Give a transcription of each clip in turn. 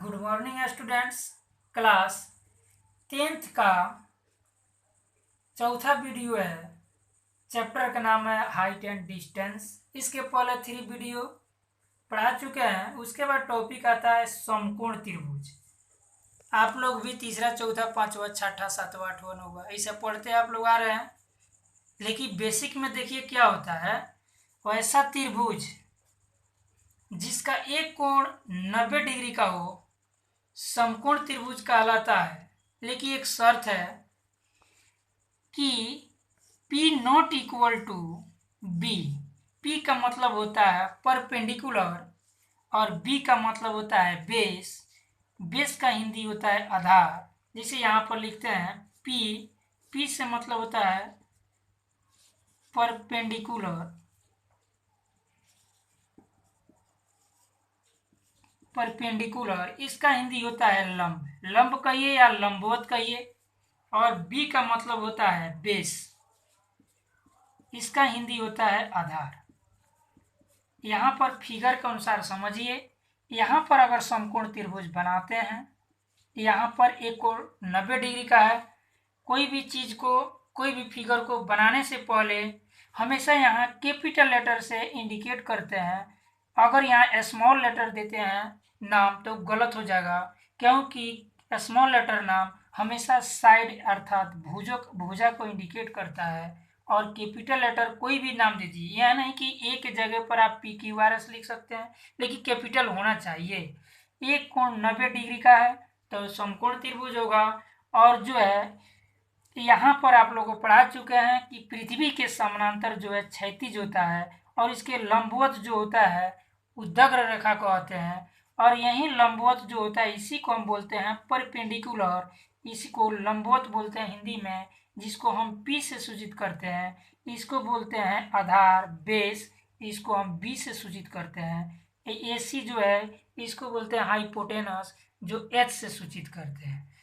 Good morning students. Class 10th का चौथा video है। चैप्टर का नाम है हाइट एंड डिस्टेंस। इसके पहले 3 वीडियो पढ़ा चुके हैं। उसके बाद टॉपिक आता है समकोण त्रिभुज। आप लोग भी तीसरा चौथा पांचवा छठा सातवां आठवां नौवां ऐसे पढ़ते आप लोग आ रहे हैं। लेकिन बेसिक में देखिए क्या होता है, वैसा त्रिभुज जिसका एक कोण 90 डिग्री का हो समकोण त्रिभुज कहलाता है। लेकिन एक शर्त है कि P not equal to B। P का मतलब होता है परपेंडिकुलर और B का मतलब होता है बेस। बेस का हिंदी होता है आधार। जैसे यहाँ पर लिखते हैं P से मतलब होता है परपेंडिकुलर, परपेंडिकुलर इसका हिंदी होता है लंब। लंब कहिए या लंबवत कहिए। और बी का मतलब होता है बेस, इसका हिंदी होता है आधार। यहाँ पर फिगर के अनुसार समझिए, यहाँ पर अगर समकोण त्रिभुज बनाते हैं, यहाँ पर एक कोण 90 डिग्री का है। कोई भी चीज को, कोई भी फिगर को बनाने से पहले हमेशा यहाँ कैपिटल लेटर से इंडिकेट करते हैं। अगर यहाँ स्मॉल लेटर देते हैं नाम तो गलत हो जाएगा, क्योंकि स्मॉल लेटर नाम हमेशा साइड अर्थात भुजा को इंडिकेट करता है। और कैपिटल लेटर कोई भी नाम दीजिए, यह नहीं कि एक जगह पर आप PQRS लिख सकते हैं, लेकिन कैपिटल होना चाहिए। एक कोण 90 डिग्री का है तो समकोण त्रिभुज होगा। और जो है यहाँ पर आप लोगों को पढ़ा चुके हैं कि पृथ्वी के समानांतर जो है क्षैतिज होता है और इसके लंबवत जो होता है उद्धग्र रेखा कहते हैं। और यही लंबवत जो होता है इसी को हम बोलते हैं परपेंडिकुलर। इसी को लंबवत बोलते हैं हिंदी में, जिसको हम P से सूचित करते हैं। इसको बोलते हैं आधार बेस, इसको हम B से सूचित करते हैं। AC जो है इसको बोलते हैं हाइपोटेनस, जो H से सूचित करते हैं।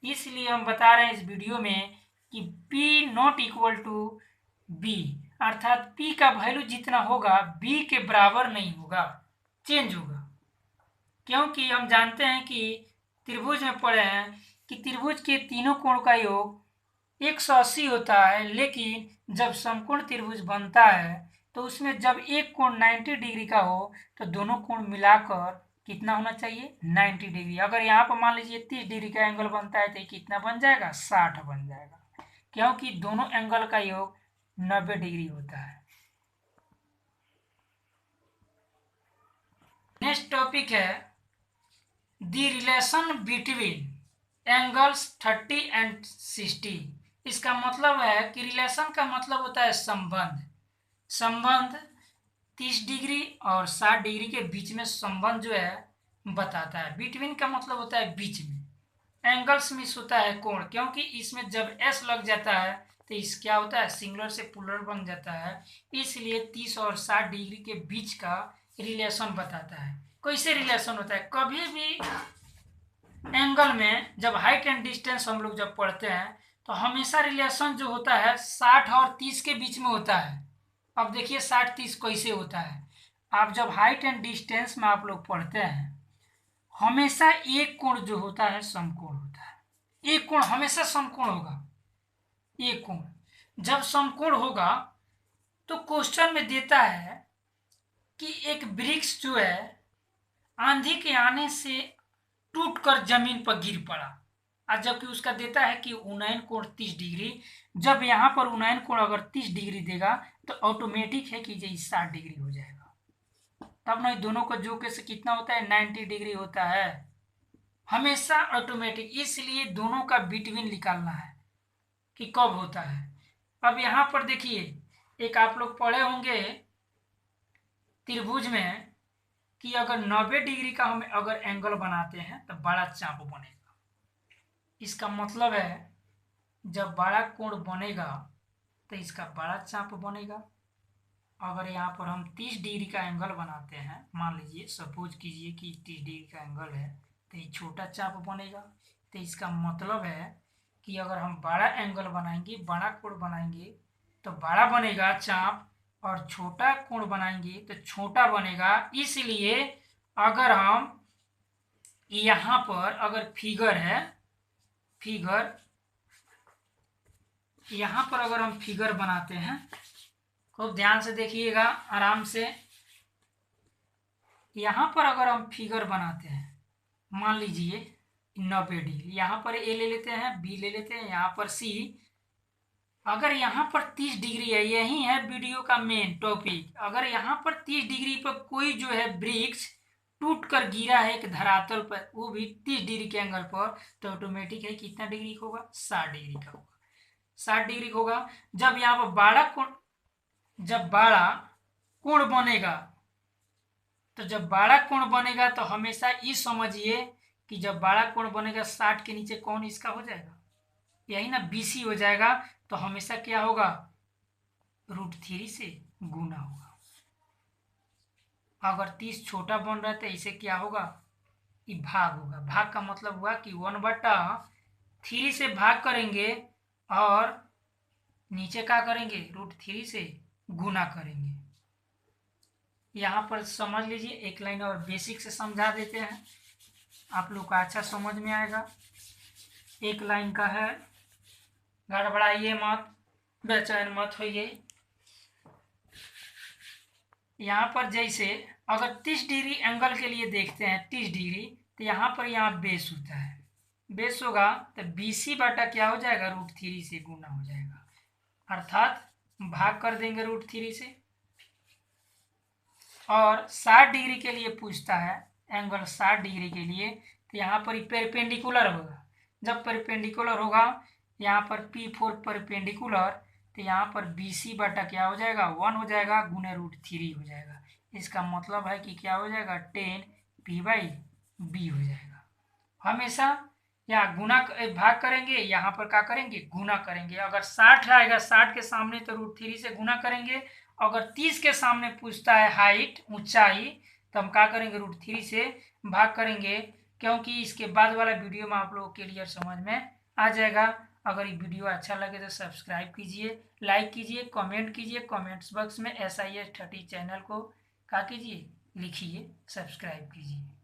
इसलिए हम बता रहे हैं इस वीडियो में कि P not equal to B, अर्थात P का वैल्यू जितना होगा B के बराबर नहीं होगा, चेंज होगा। क्योंकि हम जानते हैं कि त्रिभुज में पढ़े हैं कि त्रिभुज के तीनों कोण का योग 180 होता है। लेकिन जब समकोण त्रिभुज बनता है तो उसमें जब एक कोण 90 डिग्री का हो तो दोनों कोण मिलाकर कितना होना चाहिए, 90 डिग्री। अगर यहाँ पर मान लीजिए 30 डिग्री का एंगल बनता है तो कितना बन जाएगा, 60 बन जाएगा, क्योंकि दोनों एंगल का योग 90 डिग्री होता है। नेक्स्ट टॉपिक है the relation between angles 30 and 60। इसका मतलब है कि रिलेशन का मतलब होता है संबंध। संबंध 30 डिग्री और 60 डिग्री के बीच में संबंध जो है बताता है। बिटवीन का मतलब होता है बीच में। एंगल्स मिस होता है कोण, क्योंकि इसमें जब S लग जाता है तो इस क्या होता है, सिंगुलर से प्लूरल बन जाता है। इसलिए 30 और 60 डिग्री के बीच का रिलेशन बताता है। कैसे रिलेशन होता है, कभी भी एंगल में जब हाइट एंड डिस्टेंस हम लोग जब पढ़ते हैं तो हमेशा रिलेशन जो होता है 60 और 30 के बीच में होता है। अब देखिए 60-30 कैसे होता है। आप जब हाइट एंड डिस्टेंस में आप लोग पढ़ते हैं, हमेशा एक कोण जो होता है समकोण होता है। एक कोण हमेशा समकोण होगा। एक कोण जब समकोण होगा तो क्वेश्चन में देता है कि एक वृक्ष जो है आंधी के आने से टूटकर जमीन पर गिर पड़ा, और जबकि उसका देता है कि उन्नयन कोण 30 डिग्री। जब यहाँ पर उन्नयन कोण अगर 30 डिग्री देगा तो ऑटोमेटिक है कि ये 60 डिग्री हो जाएगा। तब ना दोनों को जोड़ से कितना होता है, 90 डिग्री होता है हमेशा ऑटोमेटिक। इसलिए दोनों का बिटवीन निकालना है कि कब होता है। अब यहाँ पर देखिए, एक आप लोग पढ़े होंगे त्रिभुज में कि अगर 90 डिग्री का हम अगर एंगल बनाते हैं तो बड़ा चाप बनेगा। इसका मतलब है जब बड़ा कोण बनेगा तो इसका बड़ा चाप बनेगा। अगर यहाँ पर हम 30 डिग्री का एंगल बनाते हैं, मान लीजिए सपोज कीजिए कि 30 डिग्री का एंगल है, तो ये छोटा चाप बनेगा। तो इसका मतलब है कि अगर हम बड़ा एंगल बनाएंगे, बड़ा कोण बनाएंगे तो बड़ा बनेगा चाप, और छोटा कोण बनाएंगे तो छोटा बनेगा। इसलिए अगर हम यहाँ पर अगर फिगर है, फिगर, यहाँ पर अगर हम फिगर बनाते हैं, खूब ध्यान से देखिएगा, आराम से। यहाँ पर अगर हम फिगर बनाते हैं, मान लीजिए 90 डिग्री, यहाँ पर ए ले लेते हैं, बी ले लेते हैं, यहाँ पर सी। अगर यहाँ पर 30 डिग्री है, यही है वीडियो का मेन टॉपिक। अगर यहाँ पर 30 डिग्री पर कोई जो है वृक्ष टूट कर गिरा है एक धरातल पर, वो भी 30 डिग्री के एंगल पर, तो ऑटोमेटिक है कितना डिग्री का होगा? 60 डिग्री का होगा। 60 डिग्री का होगा। जब यहाँ पर जब बाड़ा कोण बनेगा, तो जब बाड़ा कोण बनेगा तो हमेशा ये समझिए कि जब बाड़ा कोण बनेगा 60 के नीचे कौन इसका हो जाएगा? यही ना, BC हो जाएगा। तो हमेशा क्या होगा? √3 से गुना होगा। अगर 30 छोटा बन रहा है तो इसे क्या होगा? ये भाग होगा। भाग का मतलब हुआ कि 1/3 से भाग करेंगे और नीचे क्या करेंगे? √3 से गुना करेंगे। यहाँ पर समझ लीजिए, एक लाइन और बेसिक से समझा देते हैं, आप लोग का अच्छा समझ में आएगा। एक लाइन का है, गड़बड़ाइए मत, बेचैन मत होइए। यहाँ पर जैसे अगर 30 डिग्री एंगल के लिए देखते हैं, 30 डिग्री, तो यहाँ पर यहाँ बेस होता है, बेस होगा तो BC बटा क्या हो जाएगा? √3 से गुना हो जाएगा, अर्थात भाग कर देंगे √3 से। और 60 डिग्री के लिए पूछता है, एंगल 60 डिग्री के लिए, तो यहाँ पर परपेंडिकुलर होगा। जब परपेंडिकुलर होगा, यहाँ पर P4 परपेंडिकुलर, तो यहाँ पर BC बटा क्या हो जाएगा? 1 हो जाएगा, गुने √3 हो जाएगा। इसका मतलब है कि क्या हो जाएगा? 10P/B हो जाएगा। हमेशा यहाँ गुना भाग करेंगे, यहाँ पर क्या करेंगे? गुना करेंगे। अगर 60 आएगा, 60 के सामने तो √3 से गुना करेंगे। अगर 30 के सामने पूछता है हाइट, ऊंचाई, तो हम क्या करेंगे? √3 से भाग करेंगे, क्योंकि इसके बाद वाला वीडियो में आप लोगों के क्लियर समझ में आ जाएगा। अगर ये वीडियो अच्छा लगे तो सब्सक्राइब कीजिए, लाइक कीजिए, कमेंट कीजिए। कमेंट्स बॉक्स में SIS 30 चैनल को क्या कीजिए? लिखिए, सब्सक्राइब कीजिए।